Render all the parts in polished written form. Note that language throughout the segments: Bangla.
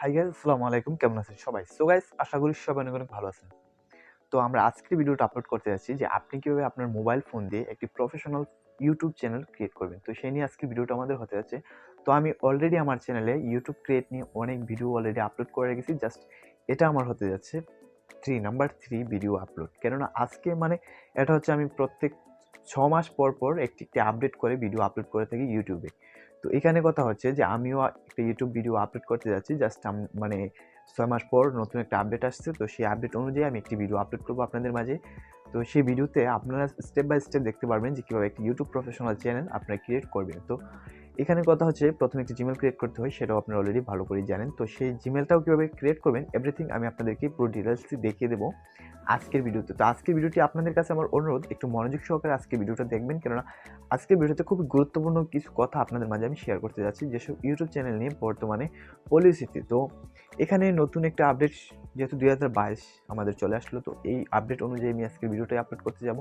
হাই গাইস, আসসালামু আলাইকুম। কেমন আছেন সবাই? সো গাইস, আশা করি সবাই অনেক ভালো আছেন। তো আমরা আজকের ভিডিওটা আপলোড করতে যাচ্ছি যে আপনি কিভাবে আপনার মোবাইল ফোন দিয়ে একটি প্রফেশনাল ইউটিউব চ্যানেল ক্রিয়েট করবেন। তো সেই নিয়ে আজকের ভিডিওটা আমাদের হতে যাচ্ছে। তো আমি অলরেডি আমার চ্যানেলে ইউটিউব ক্রিয়েট নিয়ে অনেক ভিডিও অলরেডি আপলোড করে রেখেছি। জাস্ট এটা আমার হতে যাচ্ছে নাম্বার 3 ভিডিও আপলোড। কেননা আজকে মানে এটা হচ্ছে আমি প্রত্যেক 6 মাস পর একটি আপডেট করে ভিডিও আপলোড করে থাকি ইউটিউবে। তো এখানে কথা হচ্ছে যে আমিও একটা ইউটিউব ভিডিও আপলোড করতে যাচ্ছি। জাস্ট মানে 6 মাস পর নতুন একটা আপডেট আসছে। তো সেই আপডেট অনুযায়ী আমি একটি ভিডিও আপলোড করব আপনাদের মাঝে। তো সেই ভিডিওতে আপনারা স্টেপ বাই স্টেপ দেখতে পারবেন যে কীভাবে একটি ইউটিউব প্রফেশনাল চ্যানেল আপনারা ক্রিয়েট করবেন। তো এখানে কথা হচ্ছে প্রথমে একটি জিমেল ক্রিয়েট করতে হয়, সেটাও আপনারা অলরেডি ভালো করেই জানেন। তো সেই জিমেলটাও কীভাবে ক্রিয়েট করবেন এভরিথিং আমি আপনাদেরকে পুরো ডিটেলসটি দেখিয়ে দেবো আজকের ভিডিওতে। তো আজকের ভিডিওটি আপনাদের কাছে আমার অনুরোধ, একটু মনোযোগ সহকারে আজকের ভিডিওটা দেখবেন, কেননা আজকের ভিডিওতে খুবই গুরুত্বপূর্ণ কিছু কথা আপনাদের মাঝে আমি শেয়ার করতে যাচ্ছি যেসব ইউটিউব চ্যানেল নিয়ে বর্তমানে পলিসিতে। তো এখানে নতুন একটা আপডেট যেহেতু 2022 আমাদের চলে আসলো, তো এই আপডেট অনুযায়ী আমি আজকের ভিডিওটাই আপলোড করতে যাব।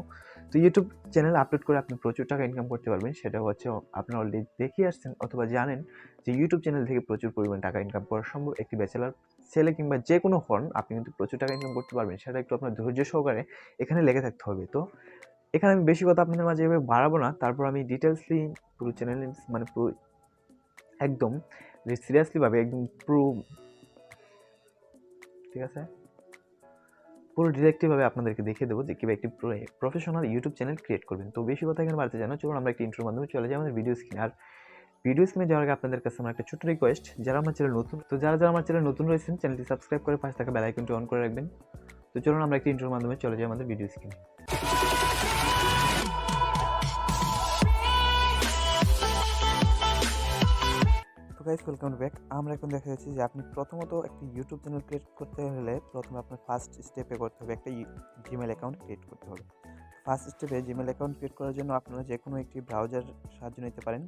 তো ইউটিউব চ্যানেল আপলোড করে আপনি প্রচুর টাকা ইনকাম করতে পারবেন। সেটা হচ্ছে আপনারা অলরেডি দেখিয়ে আসছেন অথবা জানেন যে ইউটিউব চ্যানেল থেকে প্রচুর পরিমাণ টাকা ইনকাম করা সম্ভব। একটি ব্যাচেলার ছেলে কিংবা যে কোনো হন, আপনি কিন্তু প্রচুর টাকা ইনকাম করতে পারবেন। সেটা একটু আপনার ধৈর্য সহকারে এখানে লেগে থাকতে হবে। তো এখানে আমি বেশি কথা আপনাদের মাঝে এভাবে বাড়াবো না। তারপর আমি ডিটেলসলি পুরো চ্যানেল মানে পুরো একদম সিরিয়াসলিভাবে একদম পুরো, ঠিক আছে, পুরো ডিরেক্টলিভাবে আপনাদেরকে দেখিয়ে দেবো যে কীভাবে একটি প্রফেশনাল ইউটিউব চ্যানেল ক্রিয়েট করবেন। তো বেশি কথা এখানে বাড়তে চাই না, চলুন আমরা একটি ইন্ট্রোর মাধ্যমে চলে যাই আমাদের ভিডিও স্ক্রিনে। আর ভিডিও স্ক্রিনে যাওয়ার আগে আপনাদের কাছে আমার একটা ছোট্ট রিকোয়েস্ট, যারা আমার চ্যানেল নতুন, তো যারা আমার চ্যানেল নতুন রয়েছেন চ্যানেলটি সাবস্ক্রাইব করে পাশে থাকা বেল আইকনটি অন করে রাখবেন। তো চলুন আমরা একটি ইন্ট্রোর মাধ্যমে চলে যাই আমাদের ভিডিও স্ক্রিনে। তো গাইস, ওয়েলকাম ব্যাক। আমরা এখন দেখা যাচ্ছে যে আপনি প্রথমত একটি ইউটিউব চ্যানেল ক্রিয়েট করতে হলে প্রথমে আপনার ফার্স্ট স্টেপে করতে হবে একটা জিমেল অ্যাকাউন্ট ক্রিয়েট করতে হবে। ফার্স্ট স্টেপে জিমেল অ্যাকাউন্ট ক্রিয়েট করার জন্য আপনারা যে কোনো একটি ব্রাউজার সাহায্য নিতে পারেন।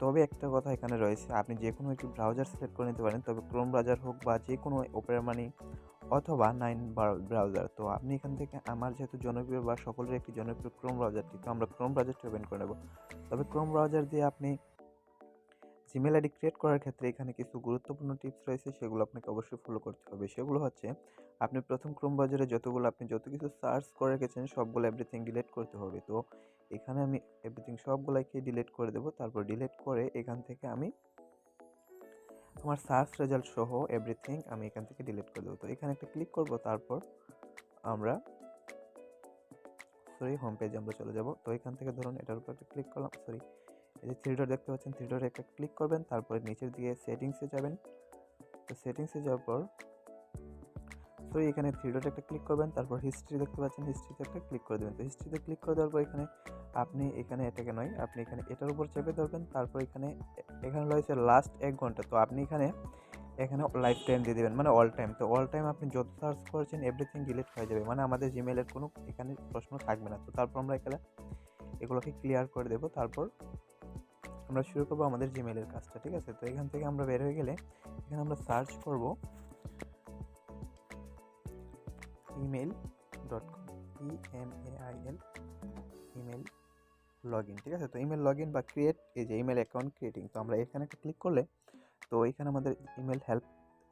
তবে একটা কথা এখানে রয়েছে, আপনি যে কোনো একটি ব্রাউজার সিলেক্ট করে নিতে পারেন, তবে ক্রোম ব্রাউজার হোক বা যে কোনো ওপেরা মানি অথবা 9 ব্রাউজার। তো আপনি এখান থেকে আমার যেহেতু জনপ্রিয় বা সকলের একটি জনপ্রিয় ক্রোম ব্রাউজারটি, তো আমরা ক্রোম ব্রাউজারটি ওপেন করে নেব। তবে ক্রোম ব্রাউজার দিয়ে আপনি জিমেল আইডি ক্রিয়েট করার ক্ষেত্রে এখানে কিছু গুরুত্বপূর্ণ টিপস রয়েছে, সেগুলো আপনাকে অবশ্যই ফলো করতে হবে। সেগুলো হচ্ছে, আপনি প্রথম ক্রোম ব্রাউজারে আপনি যত কিছু সার্চ করে রেখেছেন সবগুলো এভরিথিং ডিলিট করতে হবে। তো এখানে আমি এভরিথিং সবগুলোকে ডিলিট করে দেবো। তারপর ডিলিট করে এখান থেকে আমি আমার সার্চ রেজাল্ট সহ এভরিথিং আমি এখান থেকে ডিলিট করে দেবো। তো এখানে একটা ক্লিক করব, তারপর আমরা হোম পেজে আমরা চলে যাব। তো এখান থেকে ধরুন এটার উপর একটা ক্লিক করলাম, এই যে থ্রি ডট দেখতে পাচ্ছেন, থ্রি ডটে একটা ক্লিক করবেন, তারপরে নিচের দিকে সেটিংসে যাবেন। তো সেটিংসে যাওয়ার পর এখানে থ্রি ডটে একটা ক্লিক করবেন, তারপর হিস্ট্রি দেখতে পাচ্ছেন, হিস্ট্রিতে একটা ক্লিক করে দেবেন। তো হিস্ট্রিতে ক্লিক করে দেওয়ার পর আপনি এখানে এটাকে নয়, আপনি এখানে এটার উপর চেপে ধরবেন। তারপর এখানে রয়েছে লাস্ট 1 ঘন্টা। তো আপনি এখানে লাইফ টাইম দিয়ে দেবেন, মানে অল টাইম। তো অল টাইম আপনি যত সার্চ করেছেন এভরিথিং ডিলিট হয়ে যাবে, মানে আমাদের জিমেলের কোনো এখানে প্রশ্ন থাকবে না। তো তারপর আমরা এগুলোকে ক্লিয়ার করে দেবো। তারপর আমরা শুরু করবো আমাদের জিমেলের কাজটা, ঠিক আছে। তো এখান থেকে আমরা বের হয়ে গেলে এখানে আমরা সার্চ করব email.com, EMAIL, email log in, ঠিক আছে। তো ইমেল লগ ইন বা ক্রিয়েট, এই যে ইমেল অ্যাকাউন্ট ক্রিয়েটিং, তো আমরা এখানে একটা ক্লিক করলে তো এখানে আমাদের ইমেল হেল্প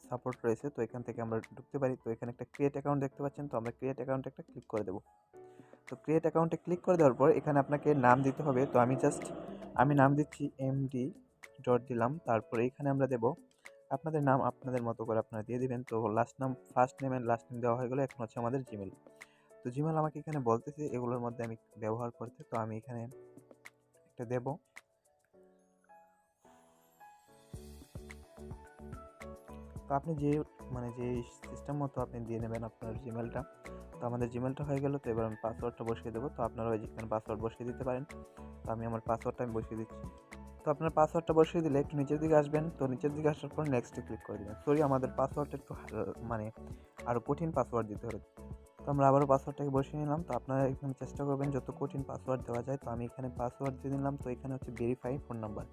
সাপোর্ট রয়েছে। তো এখান থেকে আমরা ঢুকতে পারি। তো এখানে একটা ক্রিয়েট অ্যাকাউন্ট দেখতে পাচ্ছেন, তো আমরা ক্রিয়েট অ্যাকাউন্টে একটা ক্লিক করে দেবো। তো ক্রিয়েট অ্যাকাউন্টে ক্লিক করে দেওয়ার পর এখানে আপনাকে নাম দিতে হবে। তো আমি নাম দিচ্ছি MD ডট দিলাম। তারপরে এখানে আমরা দেব আপনাদের নাম, আপনাদের মতো করে আপনারা দিয়ে দিবেন। তো লাস্ট নাম, first name and last name দেওয়া হয়ে গেলে এখন হচ্ছে আমাদের জিমেল। তো জিমেল আমাকে এখানে বলতেছে এগুলোর মধ্যে আমি ব্যবহার করতে, তো আমি এখানে একটা দেব। তো আপনি যে সিস্টেম মতো আপনি দিয়ে নেবেন আপনার জিমেলটা। তো আমাদের জিমেলটা হয়ে গেল। তো এবার আমি পাসওয়ার্ডটা বসিয়ে দেবো। তো আপনারা যেখানে পাসওয়ার্ড বসিয়ে দিতে পারেন। তো আমি আমার পাসওয়ার্ডটা বসিয়ে দিচ্ছি। তো আপনার পাসওয়ার্ডটা বসিয়ে দিলে একটু নিচের দিকে আসবেন। তো নিচের দিকে আসার পর নেক্সটে ক্লিক করে দেবেন। আমাদের পাসওয়ার্ডটা একটু আরও কঠিন পাসওয়ার্ড দিতে হবে। তো আমরা আবারও পাসওয়ার্ডটাকে বসিয়ে নিলাম। তো আপনারা এখানে চেষ্টা করবেন যত কঠিন পাসওয়ার্ড দেওয়া যায়। তো আমি এখানে পাসওয়ার্ড দিয়ে দিলাম। তো এখানে হচ্ছে ভেরিফাই ফোন নাম্বার।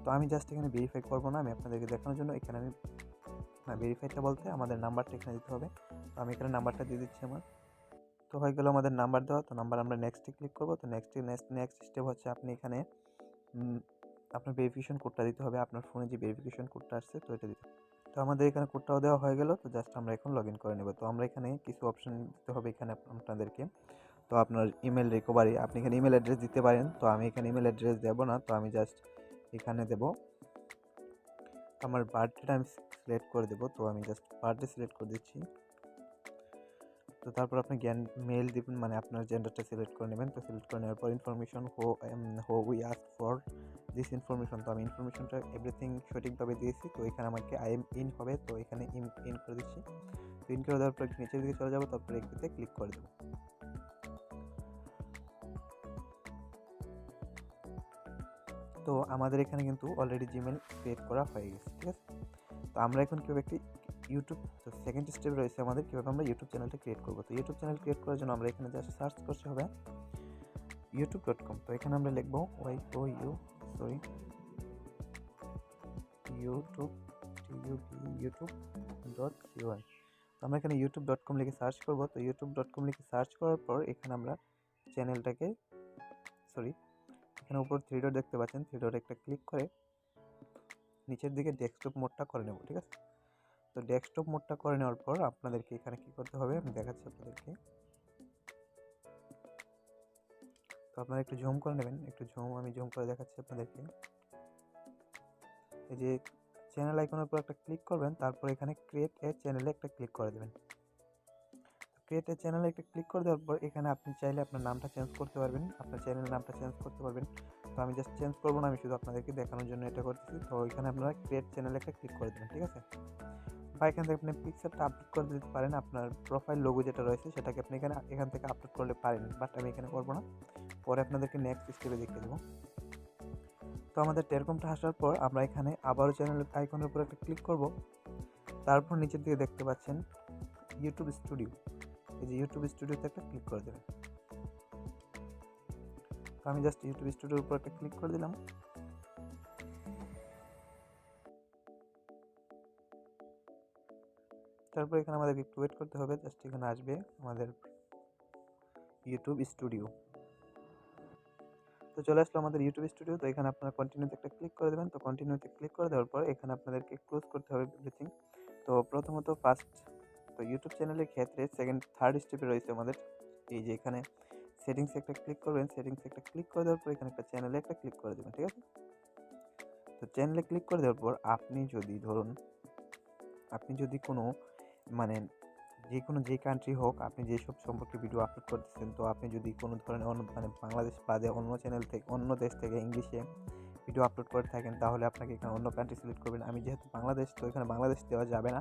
তো আমি জাস্ট এখানে ভেরিফাই করবো না, আমি আপনাদেরকে দেখানোর জন্য এখানে আমি ভেরিফাইটা বলতে আমাদের নাম্বারটা এখানে দিতে হবে। তো আমি এখানে নাম্বারটা দিয়ে দিচ্ছি আমার। তো হয়ে গেল আমাদের নাম্বার দেওয়া। তো নাম্বার আমরা নেক্সটে ক্লিক করবো। তো নেক্সট স্টেপ হচ্ছে আপনি এখানে আপনার ভেরিফিকেশন কোডটা দিতে হবে। আপনার ফোনে যে ভেরিফিকেশন কোডটা আসছে তো এটা দিতে হবে। তো আমাদের এখানে কোডটাও দেওয়া হয়ে গেল। তো জাস্ট আমরা এখন লগ ইন করে নেব। তো আমরা এখানে কিছু অপশন দিতে হবে এখানে আপনাদেরকে। তো আপনার ইমেল রিকভারি, আপনি এখানে ইমেল অ্যাড্রেস দিতে পারেন। তো আমি এখানে ইমেল অ্যাড্রেস দেবো না, তো আমি জাস্ট এখানে দেব আমার বার্থডেটা আমি সিলেক্ট করে দেবো। তো আমি জাস্ট বার্থডে সিলেক্ট করে দিচ্ছি। তো তারপর আপনি মেল দিবেন, মানে আপনার জেন্ডারটা সিলেক্ট করে নেবেন। তো সিলেক্ট করে নেওয়ার পর ইনফরমেশন হো we ask for this information. তো আমি ইনফরমেশনটা এভরিথিং সঠিকভাবে দিয়েছি। তো এখানে আমাকে আই এম ইন হবে, তো এখানে ইন করে দিচ্ছি। তো ইন করে দেওয়ার পর নিচের দিকে চলে যাবো, তারপর এখানে ক্লিক করে দেবো। তো আমাদের এখানে কিন্তু অলরেডি জিমেল ক্রিয়েট করা হয়ে গেছে, ঠিক আছে। তো আমরা এখন কীভাবে একটি ইউটিউব, তো সেকেন্ড স্টেপ রয়েছে আমাদের কীভাবে আমরা ইউটিউব চ্যানেলটা ক্রিয়েট করবো। তো ইউটিউব চ্যানেল ক্রিয়েট করার জন্য আমরা এখানে জাস্ট সার্চ করতে হবে youtube.com। তো এখানে আমরা লিখবো youtube.com। তো আমরা এখানে youtube.com লিখে সার্চ করবো। তো youtube.com লিখে সার্চ করার পর এখানে আমরা চ্যানেলটাকে এখানে উপর 3 ডট দেখতে পাচ্ছেন, 3 ডট একটা ক্লিক করে নিচের দিকে ডেস্কটপ মোডটা করে নেব, ঠিক আছে। তো ডেস্কটপ মোডটা করে নেওয়ার পর আপনাদেরকে এখানে কি করতে হবে আমি দেখাচ্ছি আপনাদেরকে। তো আপনারা একটু জুম করে নেবেন, আমি জুম করে দেখাচ্ছি আপনাদেরকে। এই যে চ্যানেল আইকনের উপর একটা ক্লিক করবেন, তারপর এখানে ক্রিয়েট এ চ্যানেলে একটা ক্লিক করে দেবেন। ক্রিয়েট এ চ্যানেলে একটা ক্লিক করে দেওয়ার পর এখানে আপনি চাইলে আপনার নামটা চেঞ্জ করতে পারবেন, আপনার চ্যানেলের নামটা চেঞ্জ করতে পারবেন। তো আমি জাস্ট চেঞ্জ করবো না, আমি শুধু আপনাদেরকে দেখানোর জন্য এটা করতেছি। তো এখানে আপনারা ক্রিয়েট চ্যানেলে একটা ক্লিক করে দেবেন, ঠিক আছে। বা এখান থেকে আপনি পিকচারটা আপলোড করে দিতে পারেন, আপনার প্রোফাইল লোগো যেটা রয়েছে সেটাকে আপনি এখান থেকে আপলোড করলে পারেন, বাট আমি এখানে করবো না, পরে আপনাদেরকে নেক্সট স্টেপে দেখিয়ে দেবো। তো আমাদের টেরকমটা আসার পর আমরা এখানে আবারও চ্যানেল আইকনের উপর একটা ক্লিক করব। তারপর নিচের দিকে দেখতে পাচ্ছেন ইউটিউব স্টুডিও, এই যে ইউটিউব স্টুডিওতে একটা ক্লিক করে দেবেন। তো আমি জাস্ট ইউটিউব স্টুডিওর উপর একটা ক্লিক করে দিলাম। তারপর এখানে আমাদেরকে একটু ওয়েট করতে হবে, জাস্ট এখানে আসবে আমাদের ইউটিউব স্টুডিও। তো চলে আসলো আমাদের ইউটিউব স্টুডিও। তো এখানে আপনারা কন্টিনিউতে একটা ক্লিক করে দেবেন। তো কন্টিনিউতে ক্লিক করে দেওয়ার পর এখানে আপনাদেরকে ক্লোজ করতে হবে এভরিথিং। তো প্রথমত ফার্স্ট, তো ইউটিউব চ্যানেলের ক্ষেত্রে থার্ড স্টেপে রয়েছে আমাদের এই যে এখানে সেটিংসে একটা ক্লিক করবেন। সেটিংসে একটা ক্লিক করে দেওয়ার পর এখানে একটা চ্যানেলে একটা ক্লিক করে দেবেন, ঠিক আছে। তো চ্যানেলে ক্লিক করে দেওয়ার পর আপনি যদি কোনো মানে যে কান্ট্রি হোক, আপনি যেসব সম্পর্কে ভিডিও আপলোড করতেছেন, তো আপনি যদি কোনো ধরনের বাংলাদেশ বাদে অন্য দেশ থেকে ইংলিশে ভিডিও আপলোড করে থাকেন, তাহলে আপনাকে এখানে অন্য কান্ট্রি সিলেক্ট করবেন। আমি যেহেতু বাংলাদেশ, তো এখানে বাংলাদেশ দেওয়া যাবে না,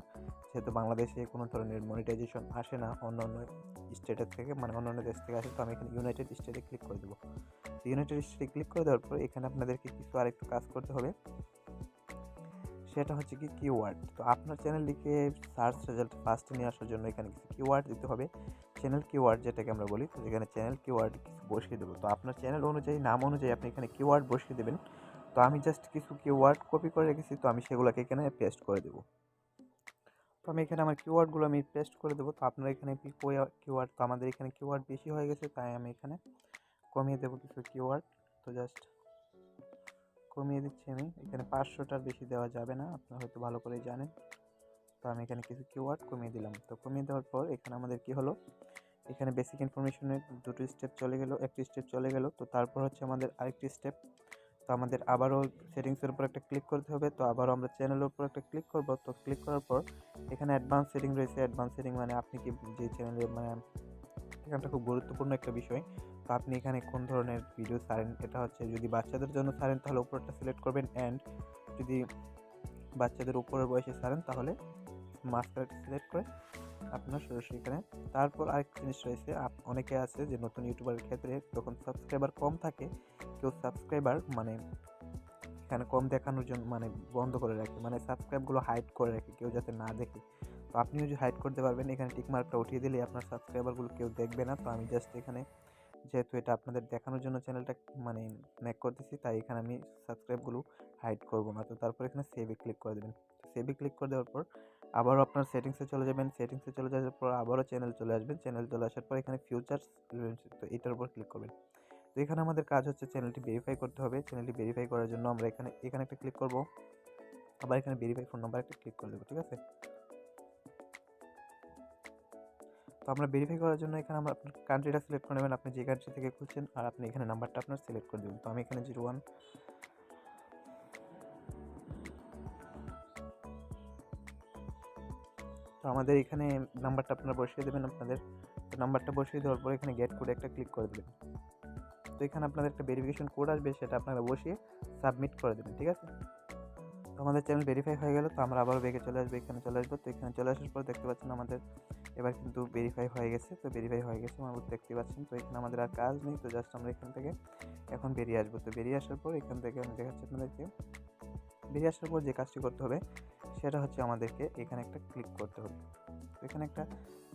যেহেতু বাংলাদেশে কোনো ধরনের মনিটাইজেশন আসে না অন্য স্টেটের থেকে, অন্য দেশ থেকে আসে। তো আমি এখানে ইউনাইটেড স্টেটে ক্লিক করে দেবো। তো ইউনাইটেড স্টেটে ক্লিক করে দেওয়ার পর এখানে আপনাদেরকে কিছু আরেকটু কাজ করতে হবে, সেটা হচ্ছে কি কিওয়ার্ড। তো আপনার চ্যানেলটিকে সার্চ রেজাল্ট ফার্স্টে নিয়ে আসার জন্য এখানে কিছু কিওয়ার্ড দিতে হবে, চ্যানেল কিওয়ার্ড যেটাকে আমরা বলি। তো এখানে চ্যানেল কিওয়ার্ড কিছু বসিয়ে দেবো। তো আপনার চ্যানেল অনুযায়ী, নাম অনুযায়ী আপনি এখানে কিওয়ার্ড বসিয়ে দেবেন। তো আমি জাস্ট কিছু কিওয়ার্ড কপি করে রেখেছি, তো আমি সেগুলোকে এখানে পেস্ট করে দেবো। তো আমি এখানে আমার কিওয়ার্ডগুলো আমি পেস্ট করে দেবো। তো আপনার এখানে কিওয়ার্ড, তো আমাদের এখানে কিওয়ার্ড বেশি হয়ে গেছে, তাই আমি এখানে কমিয়ে দেবো কিছু কিওয়ার্ড। তো জাস্ট কমিয়ে দিচ্ছি আমি, এখানে 500টার বেশি দেওয়া যাবে না, আপনারা হয়তো ভালো করেই জানেন। তো আমি এখানে কিছু কিওয়ার্ড কমিয়ে দিলাম। তো কমিয়ে দেওয়ার পর এখানে আমাদের কি হলো, এখানে বেসিক ইনফরমেশনের একটি স্টেপ চলে গেল। তো তারপর হচ্ছে আমাদের আরেকটি স্টেপ। তো আমাদের আবারও সেটিংসের উপর একটা ক্লিক করতে হবে। তো আবারও আমরা চ্যানেলের উপর একটা ক্লিক করব। তো ক্লিক করার পর এখানে অ্যাডভান্স সেটিং রয়েছে। অ্যাডভান্স সেটিং মানে আপনি কি যে চ্যানেলে এখানটা খুব গুরুত্বপূর্ণ একটা বিষয়। তো আপনি এখানে কোন ধরনের ভিডিও ছাড়েন, এটা হচ্ছে যদি বাচ্চাদের জন্য ছাড়েন তাহলে উপরটা সিলেক্ট করবেন, অ্যান্ড যদি বাচ্চাদের উপরের বয়সে ছাড়েন তাহলে মাস্টারটা সিলেক্ট করে আপনার সরাসরি এখানে। তারপর আরেকটা জিনিস রয়েছে, অনেকে আছে যে নতুন ইউটিউবারের ক্ষেত্রে যখন সাবস্ক্রাইবার কম থাকে, কেউ সাবস্ক্রাইবার এখানে কম দেখানোর জন্য বন্ধ করে রাখে, সাবস্ক্রাইবগুলো হাইড করে রাখে কেউ যাতে না দেখে। তো আপনিও যে হাইড করতে পারবেন, এখানে টিক মার্কটা উঠিয়ে দিলে আপনার সাবস্ক্রাইবারগুলো কেউ দেখবে না। তো আমি জাস্ট এখানে যেহেতু এটা আপনাদের দেখানোর জন্য চ্যানেলটা মেক করতেছি, তাই এখানে আমি সাবস্ক্রাইবগুলো হাইড করব না। তো তারপর এখানে সেভে ক্লিক করে দেবেন। সেভে ক্লিক করে দেওয়ার পর আবারও আপনার সেটিংসে চলে যাবেন। সেটিংসে চলে যাওয়ার পর আবারও চ্যানেল চলে আসবেন। চ্যানেল চলে আসার পর এখানে ফিউচার্স, তো এটার উপর ক্লিক করবেন। তো এখানে আমাদের কাজ হচ্ছে চ্যানেলটি ভেরিফাই করতে হবে। চ্যানেলটি ভেরিফাই করার জন্য আমরা এখানে একটা ক্লিক করব। আবার এখানে ভেরিফাই ফোন নাম্বার একটা ক্লিক করে দেবো, ঠিক আছে। তো আমরা ভেরিফাই করার জন্য এখানে আমরা আপনার কান্ট্রিটা সিলেক্ট করে নেবেন, আপনি যে কান্ট্রি থেকে খুলছেন, আর আপনি এখানে নাম্বারটা আপনার সিলেক্ট করে দেবেন। তো আমি এখানে 01, তো আমাদের এখানে নাম্বারটা আপনারা বসিয়ে দেবেন আপনাদের। তো নাম্বারটা বসিয়ে দেওয়ার পর এখানে গেট কোড একটা ক্লিক করে দেবেন। তো এখানে আপনাদের একটা ভেরিফিকেশন কোড আসবে, সেটা আপনারা বসিয়ে সাবমিট করে দেবেন, ঠিক আছে। তো আমাদের চ্যানেল ভেরিফাই হয়ে গেল। তো আমরা আবারও ব্যাকে চলে আসবো, এখানে চলে আসবো। তো এখানে চলে আসার পর দেখতে পাচ্ছেন আমাদের এবার কিন্তু ভেরিফাই হয়ে গেছে। তো ভেরিফাই হয়ে গেছে আমার দেখতে পাচ্ছেন। তো এখানে আমাদের আর কাজ নেই, তো জাস্ট আমরা এখান থেকে এখন বেরিয়ে আসবো। তো বেরিয়ে আসার পর এখান থেকে আমি দেখাচ্ছি আপনাদেরকে, বেরিয়ে আসার পর যে কাজটি করতে হবে সেটা হচ্ছে আমাদেরকে এখানে একটা ক্লিক করতে হবে। তো এখানে একটা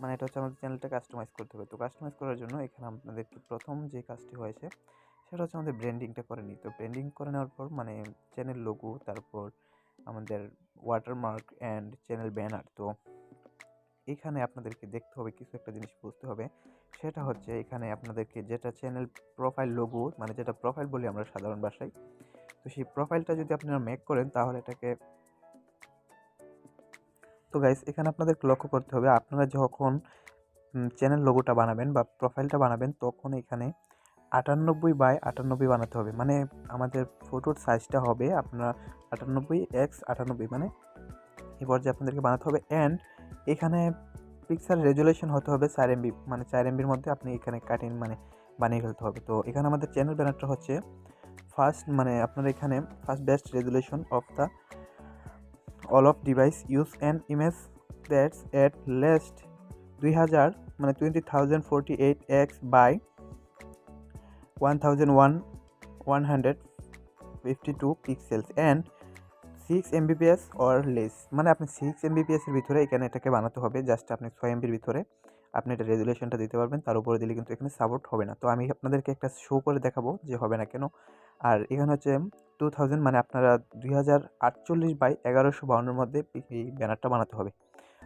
মানে এটা হচ্ছে আমাদের চ্যানেলটা কাস্টমাইজ করতে হবে। তো কাস্টমাইজ করার জন্য এখানে আপনাদেরকে প্রথম যে কাজটি হয়েছে সেটা হচ্ছে আমাদের ব্র্যান্ডিংটা করে নিই। তো ব্র্যান্ডিং করে নেওয়ার পর মানে চ্যানেল লোগো, তারপর আমাদের ওয়াটারমার্ক অ্যান্ড চ্যানেল ব্যানার। তো এখানে আপনাদেরকে দেখতে হবে, কিছু একটা জিনিস বুঝতে হবে, সেটা হচ্ছে এখানে আপনাদেরকে যেটা চ্যানেল প্রোফাইল লোগো, মানে যেটা প্রোফাইল বলি আমরা সাধারণ ভাষায়, তো সেই প্রোফাইলটা যদি আপনারা মেক করেন তাহলে এটাকে, তো গাইস এখানে আপনাদেরকে লক্ষ্য করতে হবে আপনারা যখন চ্যানেল লোগোটা বানাবেন বা প্রোফাইলটা বানাবেন তখন এখানে 98/98 বানাতে হবে। মানে আমাদের ফটোর সাইজটা হবে আপনার 98x98, মানে এই পর্যায়ে আপনাদেরকে বানাতে হবে। অ্যান্ড এখানে পিক্সেল রেজুলেশন হতে হবে 4 MB, মানে 4 MBর মধ্যে আপনি এখানে কাটিং মানে বানিয়ে ফেলতে হবে। তো এখানে আমাদের চ্যানেল ব্যানারটা হচ্ছে ফার্স্ট, মানে আপনার এখানে first best resolution of the all of device use an image that's at least 2000 মানে 20,048x by 1152 pixels and 6 Mbps or less, মানে আপনি 6 Mbps এর ভিতরে এখানে এটাকে বানাতে হবে। জাস্ট আপনি 6 MBর ভিতরে আপনি এটা রেজুলেশনটা দিতে পারবেন, তার উপরে দিলে কিন্তু এখানে সাপোর্ট হবে না। তো আমি আপনাদেরকে একটা শো করে দেখাবো যে হবে না কেন। আর এখানে হচ্ছে 2000, মানে আপনারা 2048/1152 মধ্যে এই ব্যানারটা বানাতে হবে।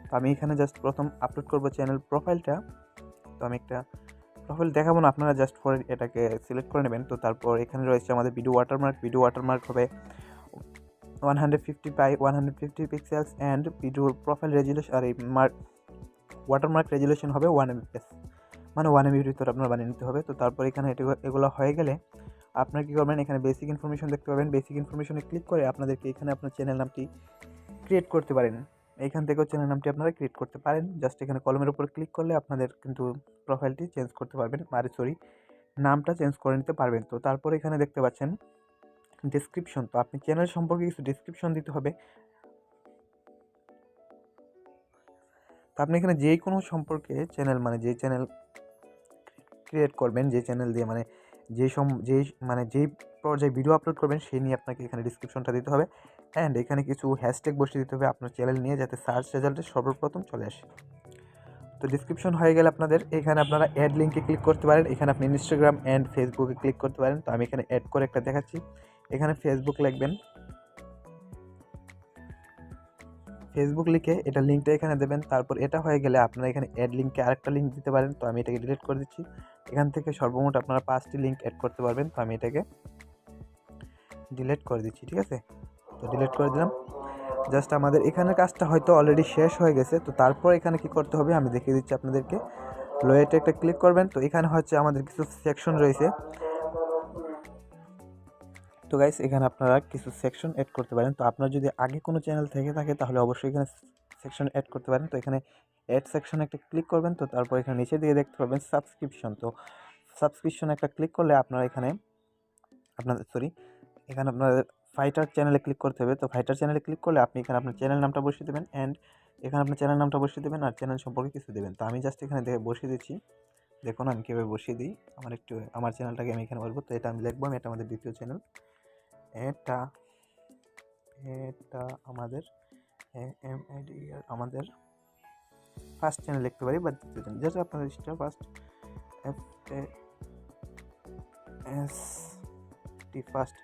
তো আমি এখানে জাস্ট প্রথম আপলোড করব চ্যানেল প্রোফাইলটা। তো আমি একটা প্রোফাইল দেখাবো না, আপনারা জাস্ট ফর এটাকে সিলেক্ট করে নেবেন। তো তারপর এখানে রয়েছে আমাদের ভিডিও ওয়াটারমার্ক হবে 150/150 পিক্সেলস অ্যান্ড ভিডিওর প্রোফাইল রেজুলেশন, আর এই ওয়াটারমার্ক রেজুলেশন হবে 1 MBps, মানে 1 MBর ভিতরে আপনার বানিয়ে নিতে হবে। তো তারপর এখানে এগুলো হয়ে গেলে আপনারা কী করবেন, এখানে বেসিক ইনফরমেশন দেখতে পাবেন। বেসিক ইনফরমেশনে ক্লিক করে আপনাদেরকে এখানে আপনার চ্যানেল নামটি ক্রিয়েট করতে পারেন। এইখান থেকেও চ্যানেল নামটি আপনারা ক্রিয়েট করতে পারেন। জাস্ট এখানে কলমের উপর ক্লিক করলে আপনাদের কিন্তু প্রোফাইলটি চেঞ্জ করতে পারবেন, নামটা চেঞ্জ করে নিতে পারবেন। তো তারপর এখানে দেখতে পাচ্ছেন ডেসক্রিপশন। তো আপনি চ্যানেল সম্পর্কে কিছু ডেসক্রিপশন দিতে হবে। তো আপনি এখানে যে কোনো সম্পর্কে চ্যানেল, মানে যেই চ্যানেল ক্রিয়েট করবেন, যে চ্যানেল দিয়ে মানে যেই পর্যায়ে ভিডিও আপলোড করবেন সেই নিয়ে আপনাকে এখানে ডিসক্রিপশনটা দিতে হবে। অ্যান্ড এখানে কিছু হ্যাশট্যাগ বসিয়ে দিতে হবে আপনার চ্যানেল নিয়ে, যাতে সার্চ রেজাল্টে সর্বপ্রথম চলে আসে। তো ডিসক্রিপশন হয়ে গেলে আপনাদের এখানে আপনারা অ্যাড লিঙ্কে ক্লিক করতে পারেন। এখানে আপনি ইনস্টাগ্রাম অ্যান্ড ফেসবুকে ক্লিক করতে পারেন। তো আমি এখানে অ্যাড করে একটা দেখাচ্ছি। এখানে ফেসবুক লিখবেন, ফেসবুক লিখে এটা লিঙ্কটা এখানে দেবেন। তারপর এটা হয়ে গেলে আপনারা এখানে অ্যাড লিঙ্কে আরেকটা লিঙ্ক দিতে পারেন। তো আমি এটাকে ডিলিট করে দিচ্ছি। এখান থেকে সর্বমোট আপনারা 5টি লিঙ্ক অ্যাড করতে পারবেন। তো আমি এটাকে ডিলিট করে দিচ্ছি, ঠিক আছে। তো ডিলিট করে দিলাম। জাস্ট আমাদের এখানের কাজটা হয়তো অলরেডি শেষ হয়ে গেছে। তো তারপর এখানে কি করতে হবে আমি দেখিয়ে দিচ্ছি আপনাদেরকে। লোয়েটে একটা ক্লিক করবেন। তো এখানে হচ্ছে আমাদের কিছু সেকশন রয়েছে। তো গাইস এখানে আপনারা কিছু সেকশন অ্যাড করতে পারেন। তো আপনার যদি আগে কোনো চ্যানেল থেকে থাকে তাহলে অবশ্যই এখানে সেকশন অ্যাড করতে পারেন। তো এখানে অ্যাড সেকশনে একটা ক্লিক করবেন। তো তারপর এখানে নিচের দিকে দেখতে পাবেন সাবস্ক্রিপশন। তো সাবস্ক্রিপশনে একটা ক্লিক করলে আপনারা এখানে এখানে আপনার ফাইটার চ্যানেলে ক্লিক করতে হবে। তো ফাইটার চ্যানেলে ক্লিক করলে আপনি এখানে আপনার চ্যানেল নামটা বসিয়ে দেবেন। অ্যান্ড এখানে আপনার চ্যানেল নামটা বসিয়ে দেবেন আর চ্যানেল সম্পর্কে কিছু দেবেন। তো আমি জাস্ট এখানে বসিয়ে দিচ্ছি। দেখুন আমি কীভাবে বসিয়ে দিই। আমার চ্যানেলটাকে আমি এখানে বলবো। তো এটা আমি লিখবো, এটা আমাদের দ্বিতীয় চ্যানেল। এটা আমাদের আমাদের ফার্স্ট চ্যানেল লিখতে পারি বা দ্বিতীয় চ্যানেল, যেটা আপনাদের ইচ্ছা। ফার্স্ট ফার্স্ট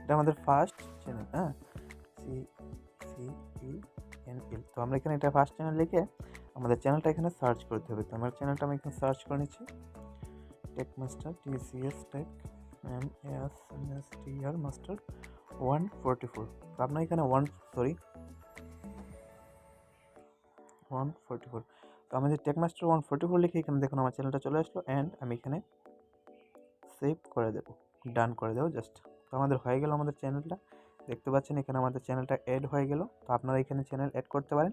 এটা আমাদের ফার্স্ট চ্যানেল, হ্যাঁ, CCENL। তো আমরা এখানে এটা ফার্স্ট চ্যানেল লিখে আমাদের চ্যানেলটা এখানে সার্চ করতে হবে। তো আমার চ্যানেলটা আমি এখানে সার্চ করে নিচ্ছি, take master, TCS take MASTR master 144। তো আপনার এখানে 144। তো আমি যে টেক মাস্টার 144 লিখে এখানে দেখুন আমার চ্যানেলটা চলে আসলো, অ্যান্ড আমি এখানে সেভ করে দেবো, ডান করে দেবো জাস্ট। তো আমাদের হয়ে গেল আমাদের চ্যানেলটা, দেখতে পাচ্ছেন এখানে আমাদের চ্যানেলটা অ্যাড হয়ে গেল। তো আপনারা এখানে চ্যানেল অ্যাড করতে পারেন।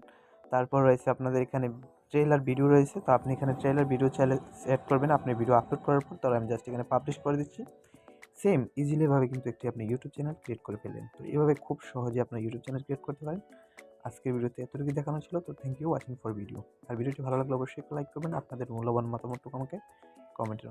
তারপর রয়েছে আপনাদের এখানে ট্রেলার ভিডিও রয়েছে, তো আপনি এখানে ট্রেলার ভিডিও চাইলে অ্যাড করবেন। আপনি ভিডিও আপলোড করার পর তাহলে আমি জাস্ট এখানে পাবলিশ করে দিচ্ছি। সেম ইজিলিভাবে কিন্তু একটি আপনি ইউটিউব চ্যানেল ক্রিয়েট করে ফেললেন। তো এইভাবে খুব সহজে আপনার ইউটিউব চ্যানেল ক্রিয়েট করতে পারেন। আজকের ভিডিওতে এতটুকু দেখানো ছিল। তো thank you watching for video. আর ভিডিওটি ভালো লাগলে অবশ্যই লাইক করবেন, আপনাদের মূল্যবান মতামতটুকু আমাকে কমেন্টের